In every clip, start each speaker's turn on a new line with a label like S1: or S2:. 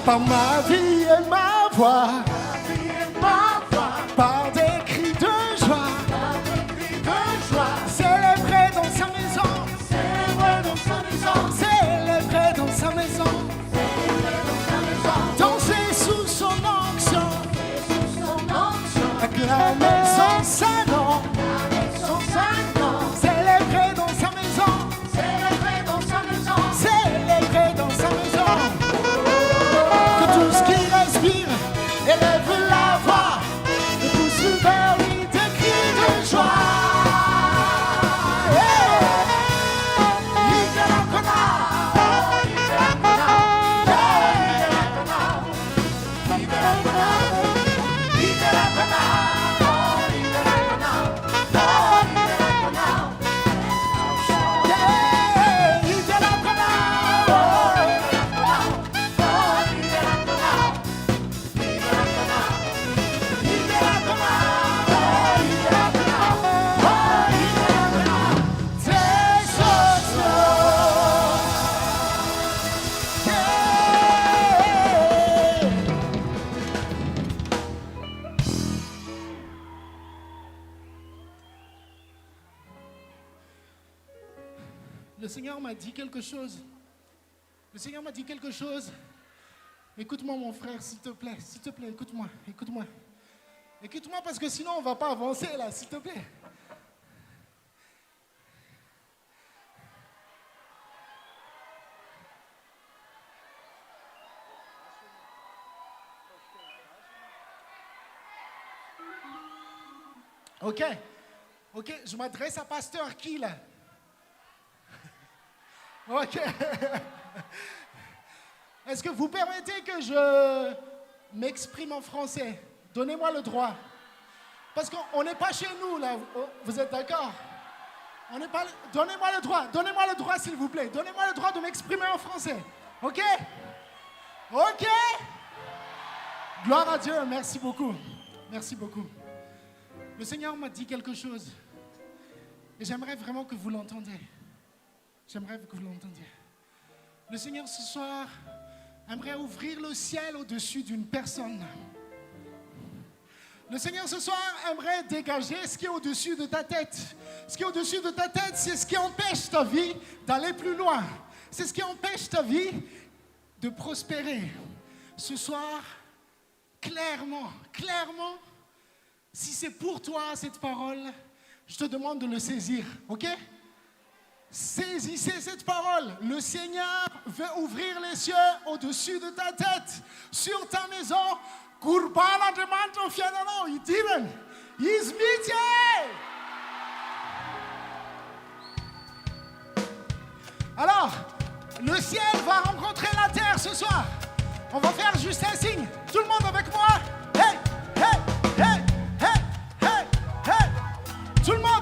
S1: par ma vie et ma voix, par des cris de joie, célébrer dans sa maison, célébrer dans sa maison, danser sous son onction, acclamer son salon, célébrer dans sa maison, célébrer dans sa maison, que tout ce qui respire élève la voix, et pousse vers lui des cris de joie. Le Seigneur m'a dit quelque chose. Le Seigneur m'a dit quelque chose. Écoute-moi, mon frère, s'il te plaît, écoute-moi, écoute-moi. Écoute-moi parce que sinon on ne va pas avancer là, s'il te plaît. Ok, je m'adresse à pasteur qui là? Ok. Est-ce que vous permettez que je m'exprime en français? Donnez-moi le droit. Parce qu'on n'est pas chez nous, là. Vous êtes d'accord? On n'est pas... Donnez-moi le droit, s'il vous plaît. Donnez-moi le droit de m'exprimer en français. Ok? Ok? Gloire à Dieu, merci beaucoup. Merci beaucoup. Le Seigneur m'a dit quelque chose. Et j'aimerais vraiment que vous l'entendiez. J'aimerais que vous l'entendiez. Le Seigneur, ce soir, aimerait ouvrir le ciel au-dessus d'une personne. Le Seigneur, ce soir, aimerait dégager ce qui est au-dessus de ta tête. Ce qui est au-dessus de ta tête, c'est ce qui empêche ta vie d'aller plus loin. C'est ce qui empêche ta vie de prospérer. Ce soir, clairement, si c'est pour toi cette parole, je te demande de le saisir, ok? Saisissez cette parole. Le Seigneur veut ouvrir les cieux au-dessus de ta tête, sur ta maison. Kurbana demanto fianano, itiven, ismitié. Alors, le ciel va rencontrer la terre ce soir. On va faire juste un signe. Tout le monde avec moi. Hey, hey, hey, hey, hey, hey. Tout le monde.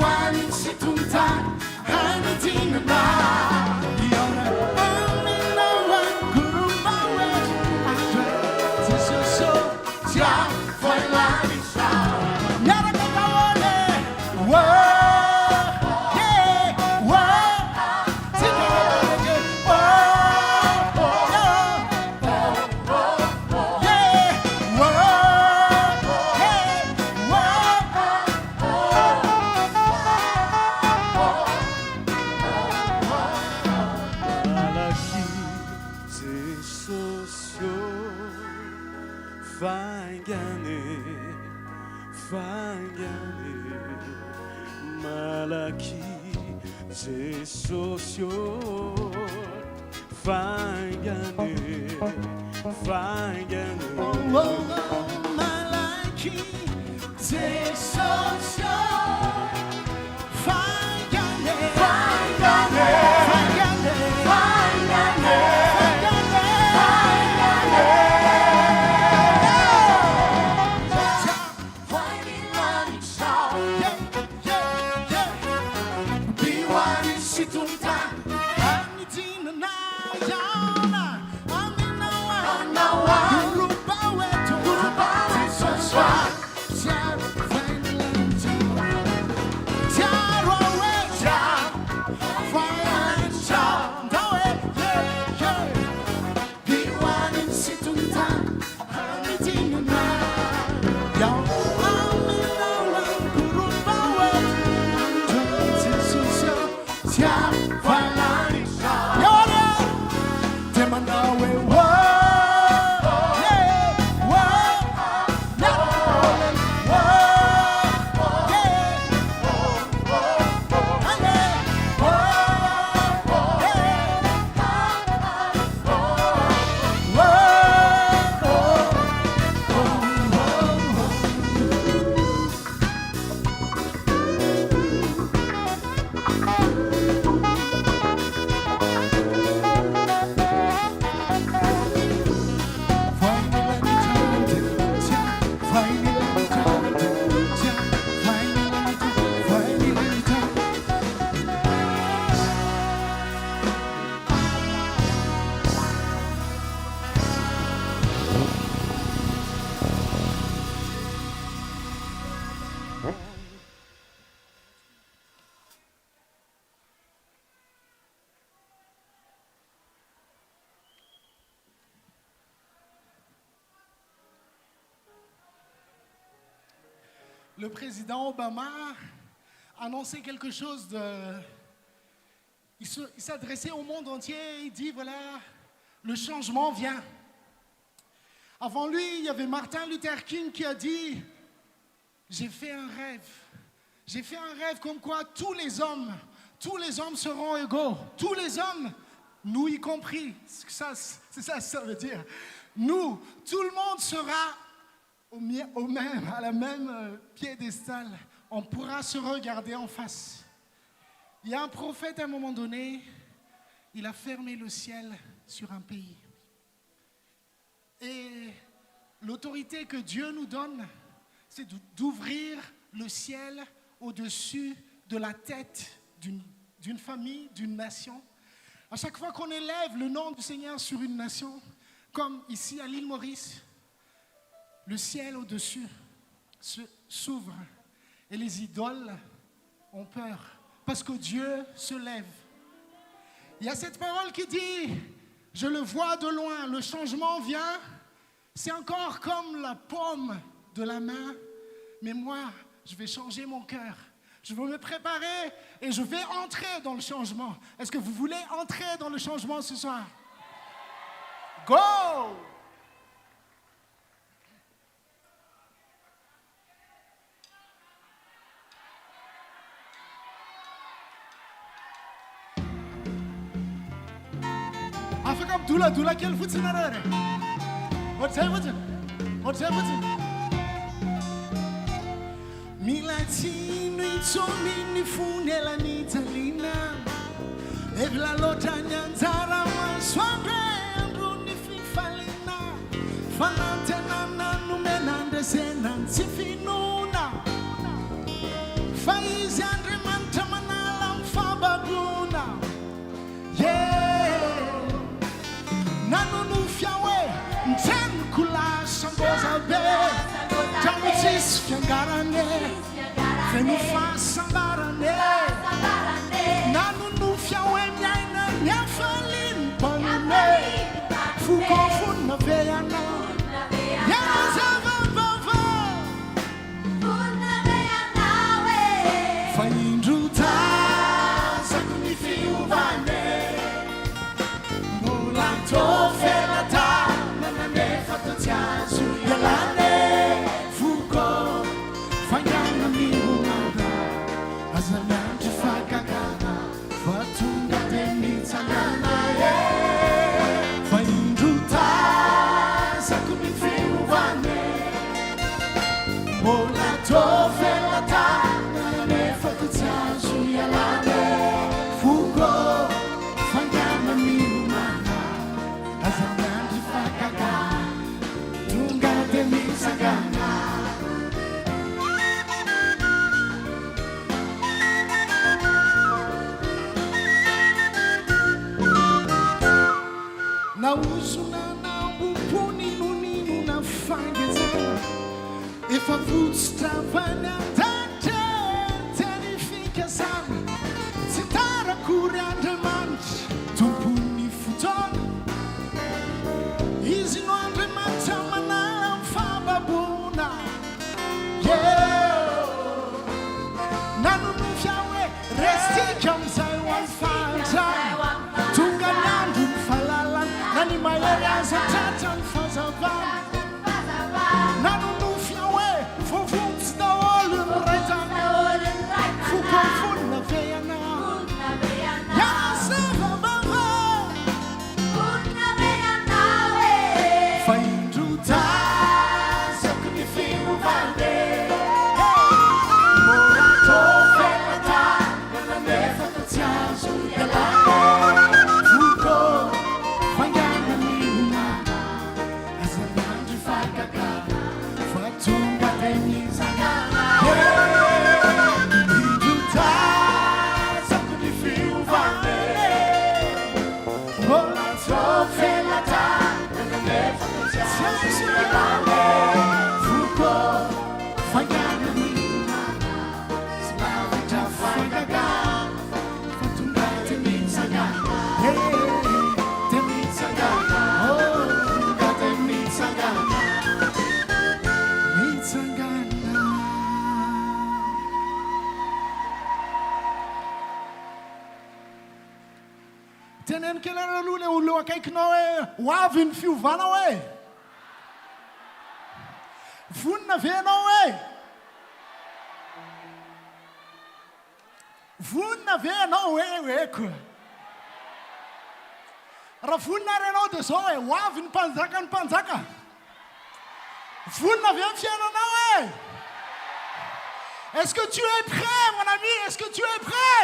S1: One Le président Obama a annoncé quelque chose de... Il s'adressait au monde entier, il dit, voilà, le changement vient. Avant lui, il y avait Martin Luther King qui a dit, j'ai fait un rêve. J'ai fait un rêve comme quoi tous les hommes seront égaux. Tous les hommes, nous y compris. C'est ça que ça veut dire. Nous, tout le monde sera à la même piédestal. On pourra se regarder en face. Il y a un prophète à un moment donné, il a fermé le ciel sur un pays. Et l'autorité que Dieu nous donne, c'est d'ouvrir le ciel au-dessus de la tête d'une famille, d'une nation. À chaque fois qu'on élève le nom du Seigneur sur une nation, comme ici à l'île Maurice, le ciel au-dessus s'ouvre et les idoles ont peur parce que Dieu se lève. Il y a cette parole qui dit, je le vois de loin, le changement vient, c'est encore comme la paume de la main, mais moi, je vais changer mon cœur. Je veux me préparer et je vais entrer dans le changement. Est-ce que vous voulez entrer dans le changement ce soir? Go! Afrika dula quel foot sinarere. What's happening? Milatino itsomini funela nitalina. Evla lota nyanzara maswangre andruni fifalina. Fanantena numenande senansi finuna. Faizi andre mantamana lamfabaguna. Yeah. Nanu nufiawe, mten kula shangoza be. fiangarane ve nofasambarane nanonofia hoe miaina miafaliny mpanane fokofonna ve anao iazavavava fa indrotazako ny fiovane mbola tofelata nananefa totsy azo ialane foko fangana miomanda azamiandry fakakana fa tonga de mitsangana fa indrotazako ny fiovane mbola tofelata nananefa totsy azo ialane foko fangana miomanda azamiandry fakakana tonga de mitsangana naozona nambopony nonino na fangezana efa votsitravany antatra tiany fikasana tsy tarakory andriamanitra tompony fotoana izy no andriamanitra manala mifababona nanonofia hoe restika amizay ho any fahantrana tonga ny andro ny fahalalana na ny mahery aza tratra ny fahazavana nanonofia hoe voavotsy daholo ny raitana fokonfonina ve anao iazavavava fa indrotazako ny fiovane mora tofelata nananefa totsy azo ialane foko fangana miomana azamiandry fakakana fa tonga de mitsangana indrotazako ny fiovane mbola tofelata nananefa totsy azo ialane foko fangana miomana azamiandry fakakana fa tonga de mitsangana de mitsangana tonga de mitsangana mitsangana teneniko ialana aloha le olo akaikinao hoe ho avy ny fiovana hoe vonina ve anao hoe vonina ve anao hoe hoeko raha vonina ary anao dia zao hoe ho avy ny mpanjaka ny mpanjaka vonina ve amin'ny fiainanao hoe est-ce que tu es prêt mon ami est-ce que tu es prêt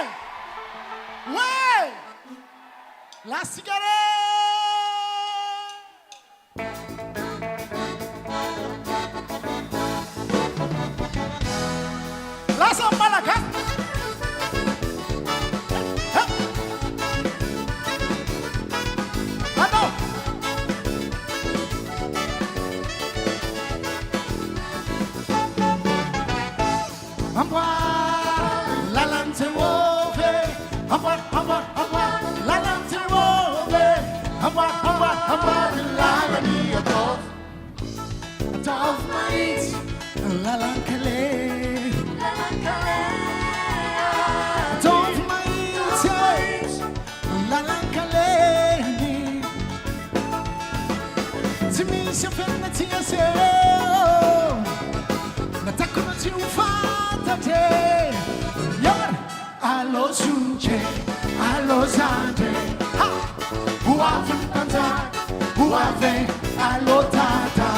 S1: ouais la cigarette la sambalaka attends amboa la lante wove amboa la lante wove amboa la lani atov mais la lankale atov mais la lankale tsy misy afena tia seu natakono tsy ho fantatry iara allo sunce allo zandre ho avy ny mpanjaka ho avy allo tata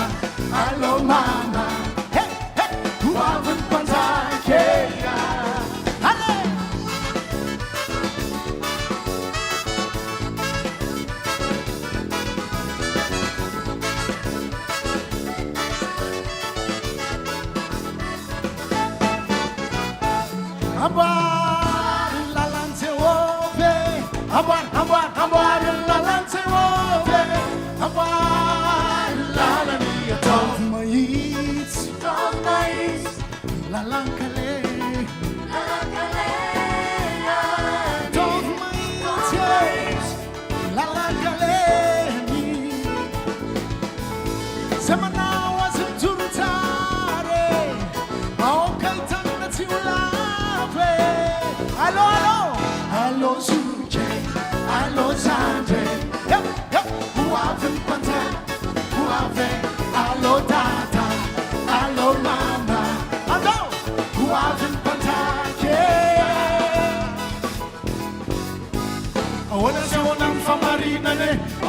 S1: allo mama ho avy ny mpanjaka ale amboar la lance wove amboar la lance wove amboar la lani atov mais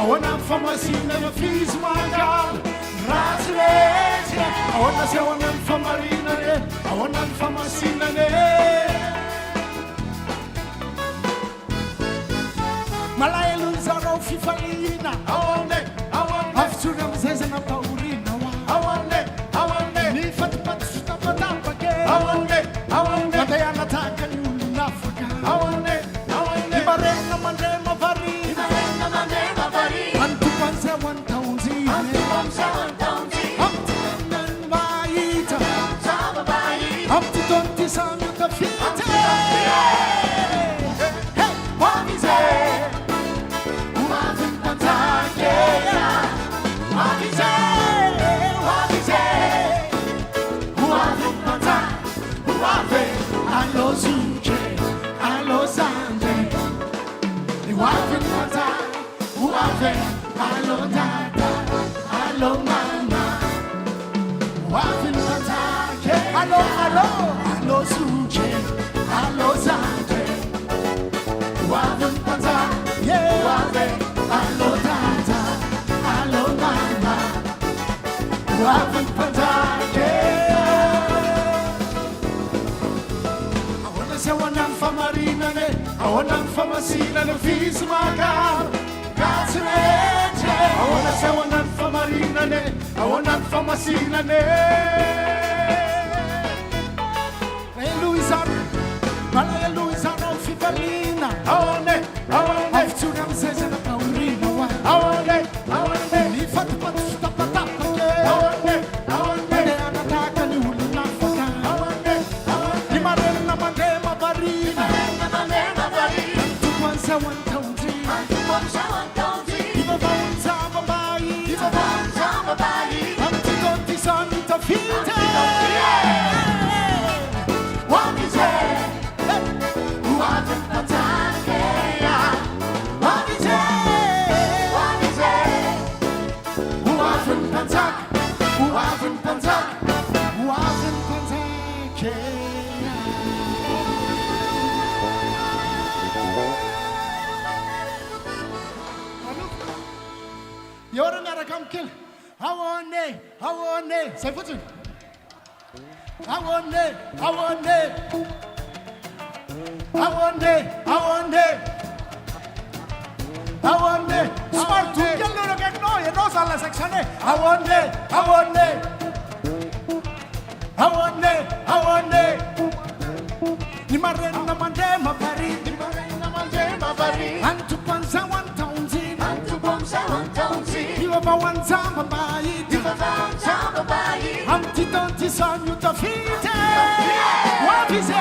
S1: Awana famasina na fiz magal. Grazie. Awana se awana famarina ne. Awana famasina ne. Malaya Luzaro Fifalina. Awane. After Zezana Paulina. Awane. Nifat Patsuta Patapake. Awane. Matayana Takan Nafaka. Awane. Ibarena Mandema Vari. Antupanza 1000. Amtinan Maita. Amtitonti Samuta Fite. Hey, what is it? Allo Zucche, allo Sande, Wafin Pata, Wafe, allo Dada, allo Mama, Wafin Pata, allo Zucche, allo Sande, Wafin Pata, Wafe, allo Dada, allo Mama, Wafin Pata, I wanna famasina no fiz magal. Grazie. I wanna say wanna famarina ne. I wanna famasina ne. Hey Luisa, Malaya Luisa no Fifalina. I wanna. After says na Paulina. I wanna. Ni fat pat stop pat. I wanna. They anataka ni unafaka. I wanna. Ni marena mandema barina. I want to You're not a come kill. I want it. Say for you. I want it. Smart to kill you again. No, you know all section. I want it. Ni marena mandema pari. Antu panza 1000. Viva one time by Humpty Dumpty son you to feet. What is it?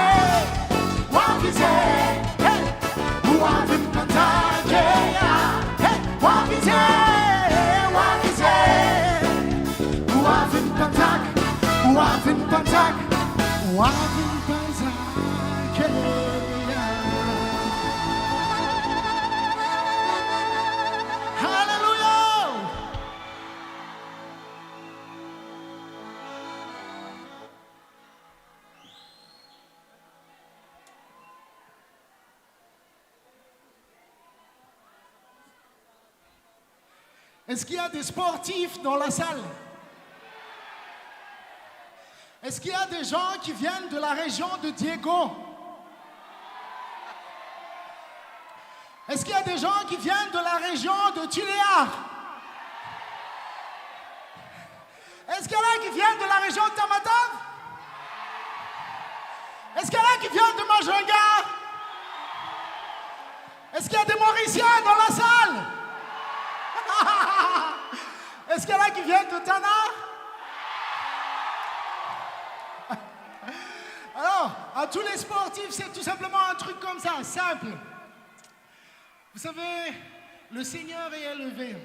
S1: Hey, who have in Pantake? Hey, what is it? Who have in Pantake? Est-ce qu'il y a des sportifs dans la salle? Est-ce qu'il y a des gens qui viennent de la région de Diego? Est-ce qu'il y a des gens qui viennent de la région de Tuléar? Est-ce qu'il y en a qui viennent de la région de Tamatave? Est-ce qu'il y en a qui viennent de Majunga? Est-ce qu'il y a des Mauriciens dans la salle? Est-ce qu'il y en a qui viennent de Tana? Alors, à tous les sportifs, c'est tout simplement un truc comme ça, simple. Vous savez, le Seigneur est élevé.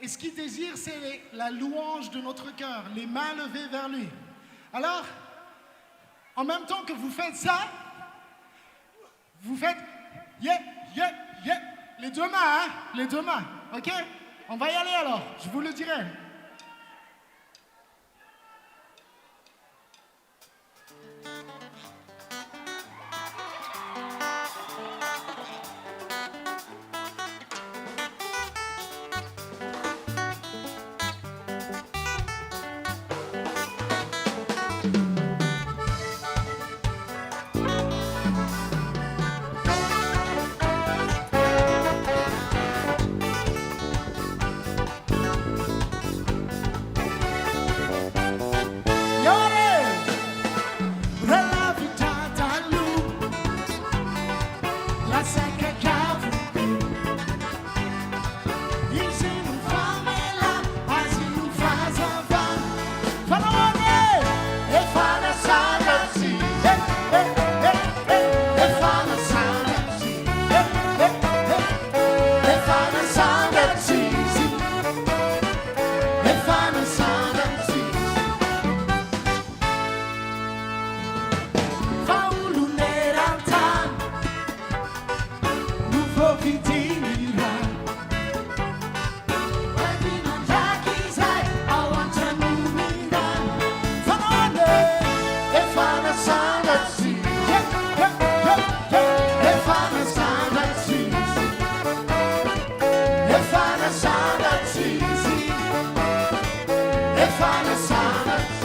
S1: Et ce qu'il désire, c'est la louange de notre cœur, les mains levées vers lui. Alors, en même temps que vous faites ça, vous faites yeah, yeah, yeah. Les deux mains, les deux mains. Ok? On va y aller alors, je vous le dirai.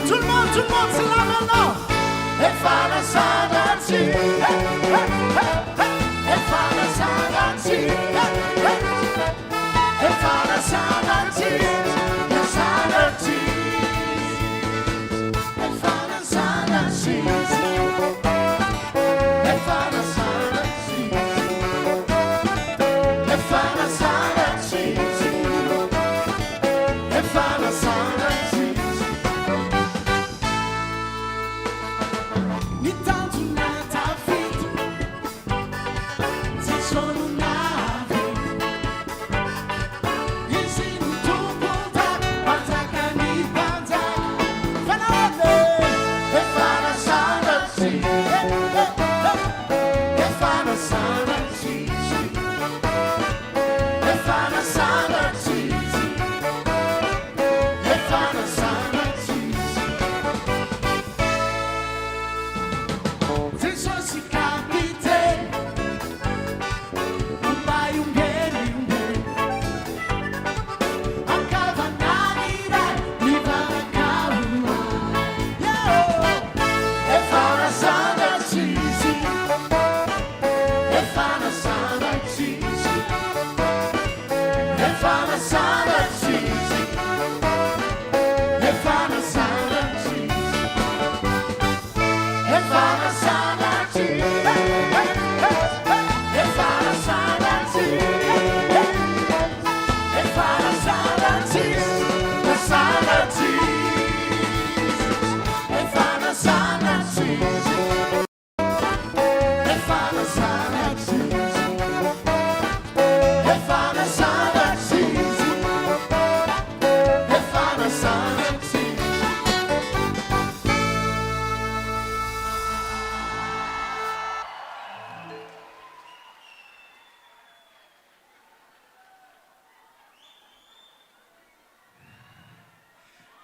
S1: Tout le monde, c'est là maintenant.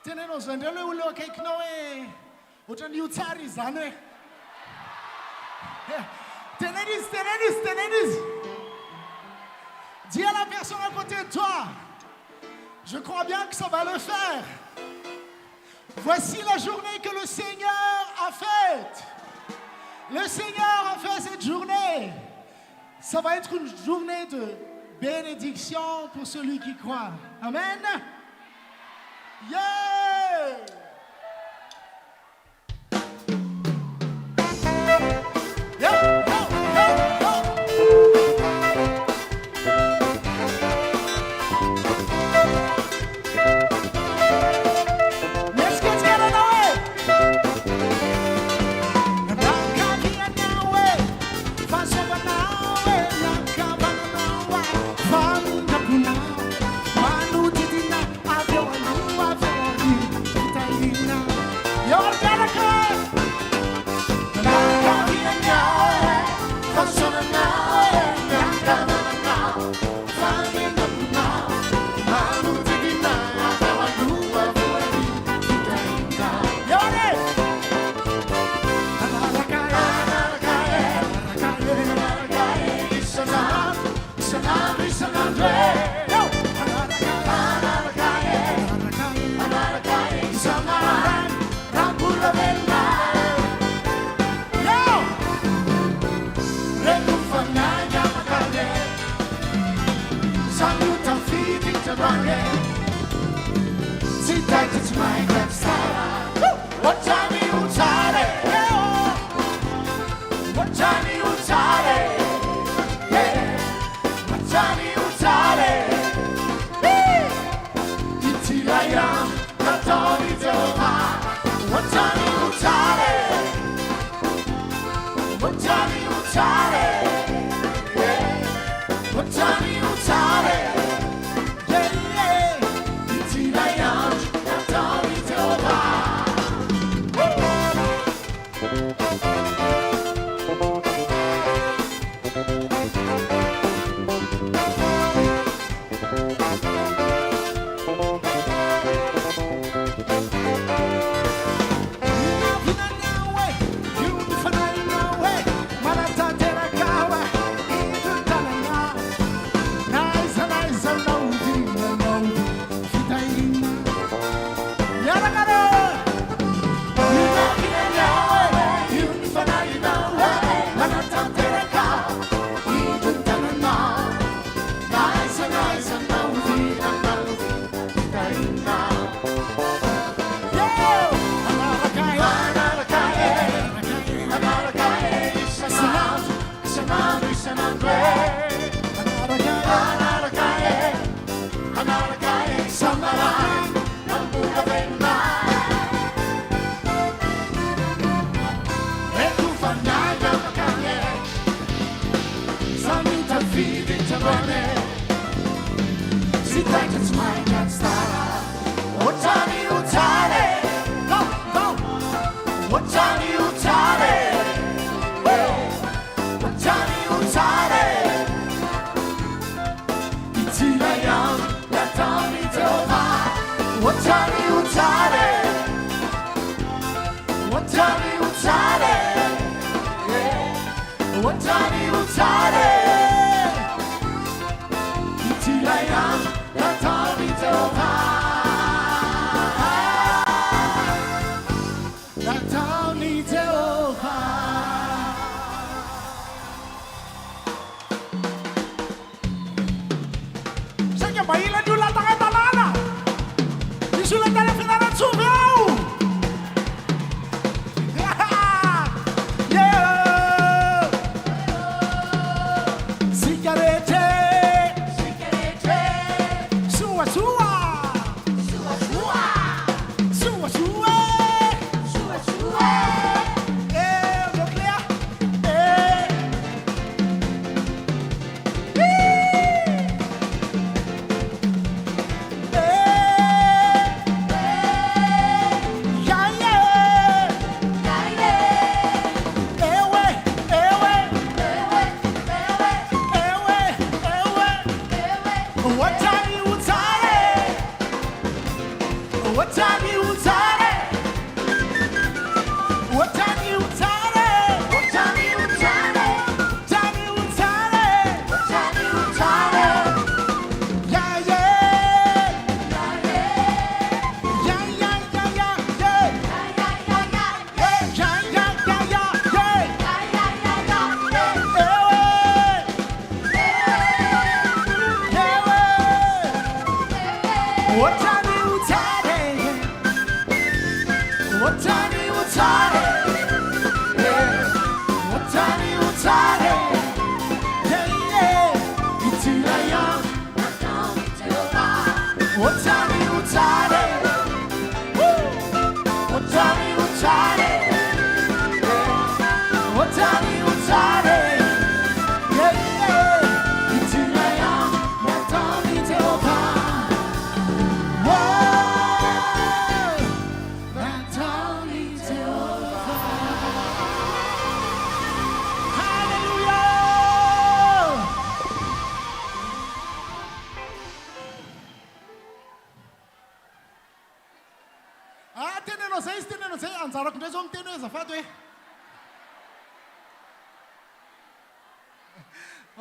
S1: Tenez-nous un délai où l'on a quelque chose. Autant de utari zane. Tenez-nous. Dis à la personne à côté de toi, je crois bien que ça va le faire. Voici la journée que le Seigneur a faite. Le Seigneur a fait cette journée. Ça va être une journée de bénédiction pour celui qui croit. Amen. Yeah! Manu didina, avyo anu, avyo anu.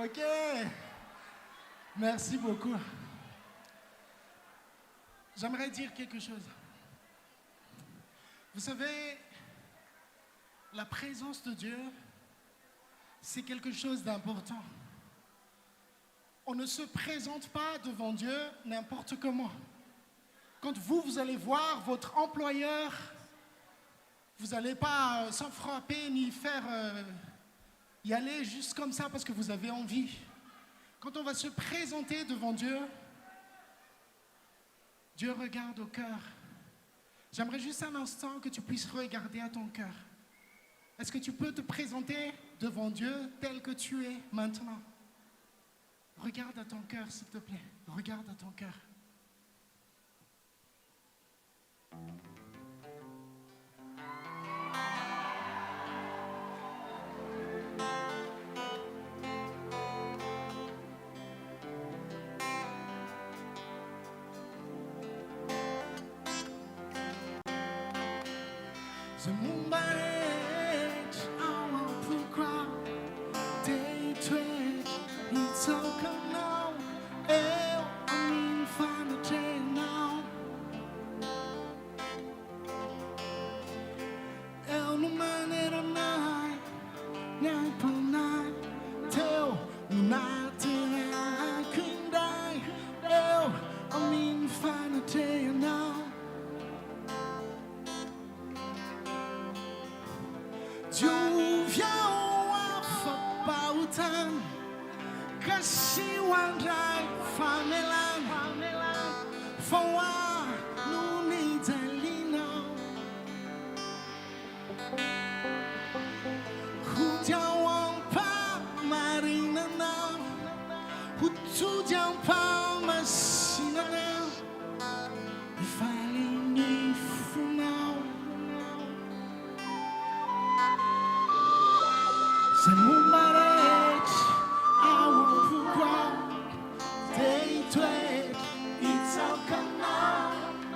S1: Ok. Merci beaucoup. J'aimerais dire quelque chose. Vous savez, la présence de Dieu, c'est quelque chose d'important. On ne se présente pas devant Dieu n'importe comment. Quand vous allez voir votre employeur, vous n'allez pas s'en frapper ni faire y aller juste comme ça parce que vous avez envie. Quand on va se présenter devant Dieu, Dieu regarde au cœur. J'aimerais juste un instant que tu puisses regarder à ton cœur. Est-ce que tu peux te présenter devant Dieu tel que tu es maintenant? Regarde à ton cœur, s'il te plaît. Regarde à ton cœur. 就要我发保证，可希望在发美兰，风啊，努力在里头，呼叫我怕马里纳纳，呼出叫怕马西纳纳，你发里你烦恼。Sem uma rede, há pouco deitei e salcana,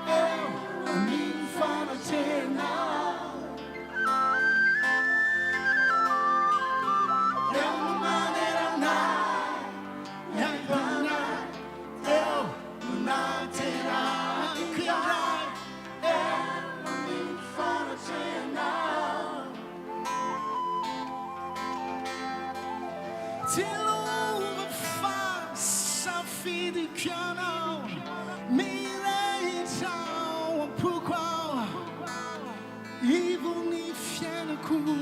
S1: eu me fartena. Eu não maneira nada, nem bana, eu não terá que dar, eu me fartena. Till over face à fille du piano, mille ans, pourquoi ils vont n'y faire le coup.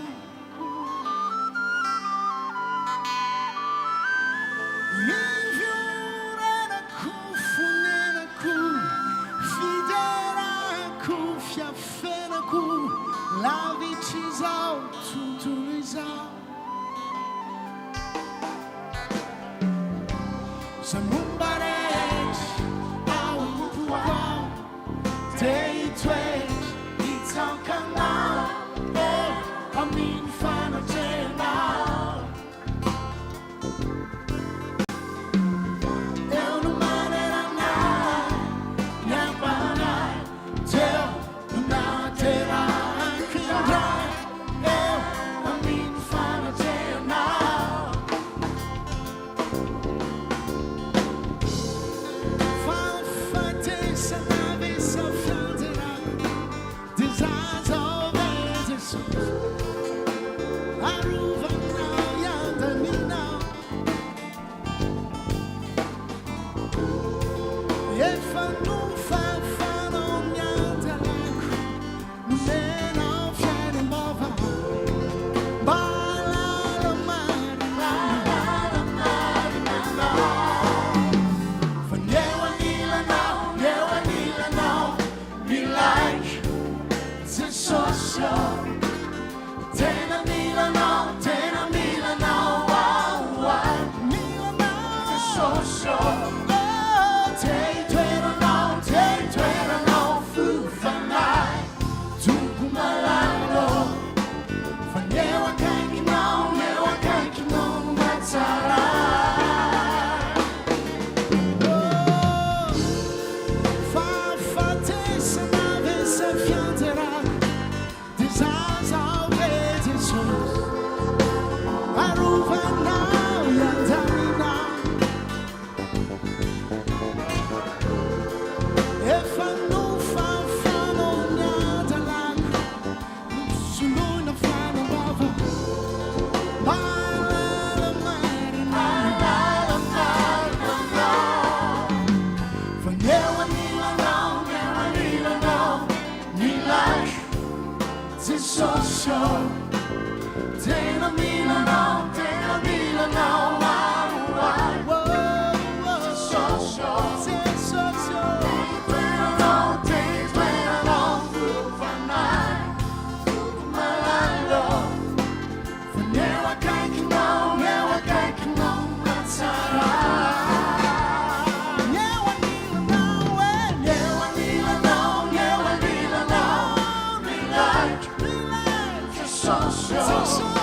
S1: Ils viennent à coup, fouler le coup, fidèle à coup, fiafé le coup, la vie chisau, tout les ans. Some umbaret, our puau, day tway, it's on canal, I mean fun of day now. Eu não maneira nada, nem para teu, não terá que andar. I mean fun of day now. So